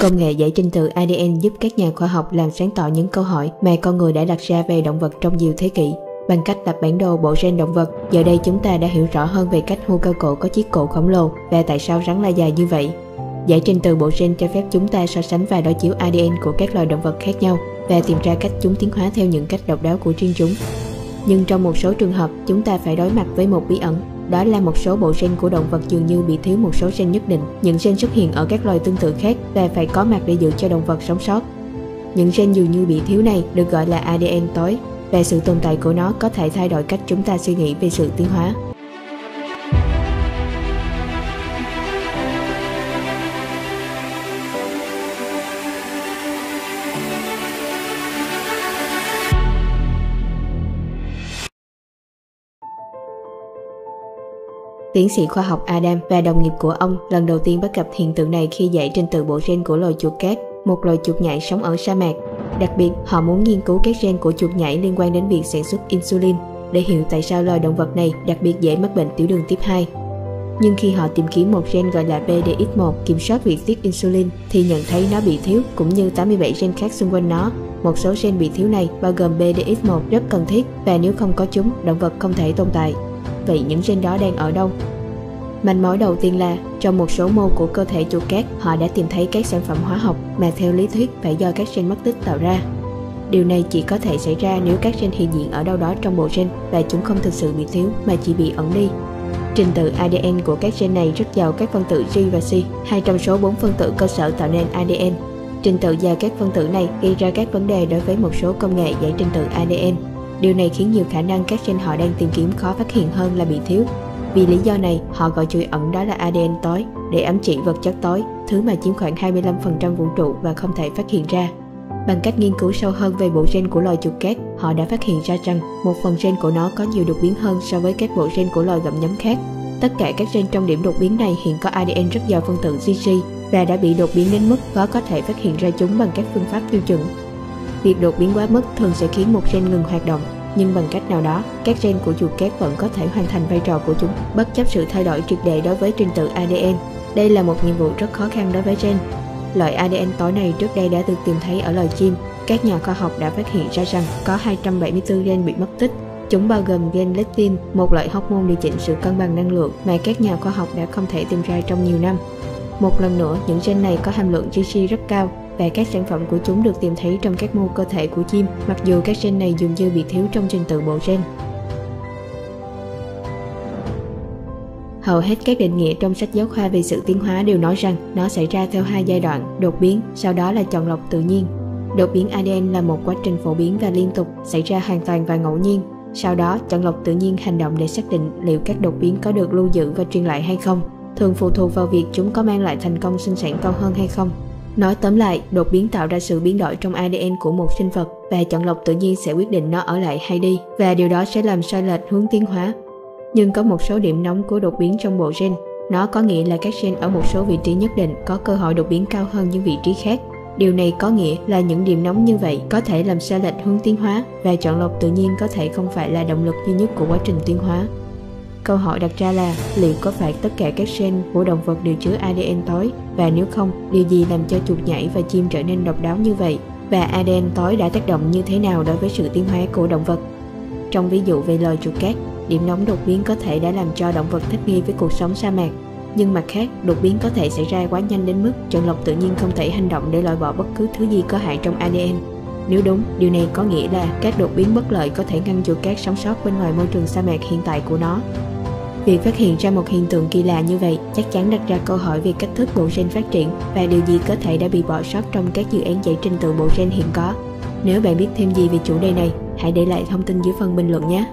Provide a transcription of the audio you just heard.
Công nghệ giải trình tự ADN giúp các nhà khoa học làm sáng tỏ những câu hỏi mà con người đã đặt ra về động vật trong nhiều thế kỷ. Bằng cách lập bản đồ bộ gen động vật, giờ đây chúng ta đã hiểu rõ hơn về cách hươu cao cổ có chiếc cổ khổng lồ và tại sao rắn lại dài như vậy. Giải trình tự bộ gen cho phép chúng ta so sánh và đối chiếu ADN của các loài động vật khác nhau và tìm ra cách chúng tiến hóa theo những cách độc đáo của riêng chúng. Nhưng trong một số trường hợp, chúng ta phải đối mặt với một bí ẩn. Đó là một số bộ gen của động vật dường như bị thiếu một số gen nhất định. Những gen xuất hiện ở các loài tương tự khác và phải có mặt để giữ cho động vật sống sót. Những gen dường như bị thiếu này được gọi là ADN tối, và sự tồn tại của nó có thể thay đổi cách chúng ta suy nghĩ về sự tiến hóa. Tiến sĩ khoa học Adam và đồng nghiệp của ông lần đầu tiên bắt gặp hiện tượng này khi giải trình tự bộ gen của loài chuột cát, một loài chuột nhảy sống ở sa mạc. Đặc biệt, họ muốn nghiên cứu các gen của chuột nhảy liên quan đến việc sản xuất insulin để hiểu tại sao loài động vật này đặc biệt dễ mắc bệnh tiểu đường type 2. Nhưng khi họ tìm kiếm một gen gọi là BDX1 kiểm soát việc tiết insulin thì nhận thấy nó bị thiếu, cũng như 87 gen khác xung quanh nó. Một số gen bị thiếu này bao gồm BDX1 rất cần thiết, và nếu không có chúng, động vật không thể tồn tại. Vậy những gen đó đang ở đâu? Manh mối đầu tiên là trong một số mô của cơ thể chuột cát, họ đã tìm thấy các sản phẩm hóa học mà theo lý thuyết phải do các gen mất tích tạo ra. Điều này chỉ có thể xảy ra nếu các gen hiện diện ở đâu đó trong bộ gen và chúng không thực sự bị thiếu mà chỉ bị ẩn đi. Trình tự ADN của các gen này rất giàu các phân tử G và C, hai trong số 4 phân tử cơ sở tạo nên ADN. Trình tự giàu các phân tử này gây ra các vấn đề đối với một số công nghệ giải trình tự ADN. Điều này khiến nhiều khả năng các gen họ đang tìm kiếm khó phát hiện hơn là bị thiếu. Vì lý do này, họ gọi chuỗi ẩn đó là ADN tối để ám chỉ vật chất tối, thứ mà chiếm khoảng 25% vũ trụ và không thể phát hiện ra. Bằng cách nghiên cứu sâu hơn về bộ gen của loài chuột cát, họ đã phát hiện ra rằng một phần gen của nó có nhiều đột biến hơn so với các bộ gen của loài gặm nhấm khác. Tất cả các gen trong điểm đột biến này hiện có ADN rất giàu phân tử GC và đã bị đột biến đến mức khó có thể phát hiện ra chúng bằng các phương pháp tiêu chuẩn. Việc đột biến quá mức thường sẽ khiến một gen ngừng hoạt động, nhưng bằng cách nào đó, các gen của chuột cát vẫn có thể hoàn thành vai trò của chúng, bất chấp sự thay đổi triệt để đối với trình tự ADN. Đây là một nhiệm vụ rất khó khăn đối với gen. Loại ADN tối này trước đây đã được tìm thấy ở loài chim. Các nhà khoa học đã phát hiện ra rằng có 274 gen bị mất tích. Chúng bao gồm gen leptin, một loại hormone điều chỉnh sự cân bằng năng lượng mà các nhà khoa học đã không thể tìm ra trong nhiều năm. Một lần nữa, những gen này có hàm lượng GC rất cao, và các sản phẩm của chúng được tìm thấy trong các mô cơ thể của chim, mặc dù các gen này dường như bị thiếu trong trình tự bộ gen. Hầu hết các định nghĩa trong sách giáo khoa về sự tiến hóa đều nói rằng nó xảy ra theo hai giai đoạn: đột biến, sau đó là chọn lọc tự nhiên. Đột biến ADN là một quá trình phổ biến và liên tục, xảy ra hoàn toàn và ngẫu nhiên. Sau đó, chọn lọc tự nhiên hành động để xác định liệu các đột biến có được lưu giữ và truyền lại hay không, thường phụ thuộc vào việc chúng có mang lại thành công sinh sản cao hơn hay không. Nói tóm lại, đột biến tạo ra sự biến đổi trong ADN của một sinh vật, và chọn lọc tự nhiên sẽ quyết định nó ở lại hay đi, và điều đó sẽ làm sai lệch hướng tiến hóa. Nhưng có một số điểm nóng của đột biến trong bộ gen. Nó có nghĩa là các gen ở một số vị trí nhất định có cơ hội đột biến cao hơn những vị trí khác. Điều này có nghĩa là những điểm nóng như vậy có thể làm sai lệch hướng tiến hóa, và chọn lọc tự nhiên có thể không phải là động lực duy nhất của quá trình tiến hóa. Câu hỏi đặt ra là liệu có phải tất cả các gen của động vật đều chứa ADN tối, và nếu không, điều gì làm cho chuột nhảy và chim trở nên độc đáo như vậy, và ADN tối đã tác động như thế nào đối với sự tiến hóa của động vật. Trong ví dụ về loài chuột cát, điểm nóng đột biến có thể đã làm cho động vật thích nghi với cuộc sống sa mạc. Nhưng mặt khác, đột biến có thể xảy ra quá nhanh đến mức chọn lọc tự nhiên không thể hành động để loại bỏ bất cứ thứ gì có hại trong ADN. Nếu đúng, điều này có nghĩa là các đột biến bất lợi có thể ngăn chuột cát sống sót bên ngoài môi trường sa mạc hiện tại của nó. Việc phát hiện ra một hiện tượng kỳ lạ như vậy chắc chắn đặt ra câu hỏi về cách thức bộ gen phát triển và điều gì có thể đã bị bỏ sót trong các dự án giải trình tự bộ gen hiện có. Nếu bạn biết thêm gì về chủ đề này, hãy để lại thông tin dưới phần bình luận nhé!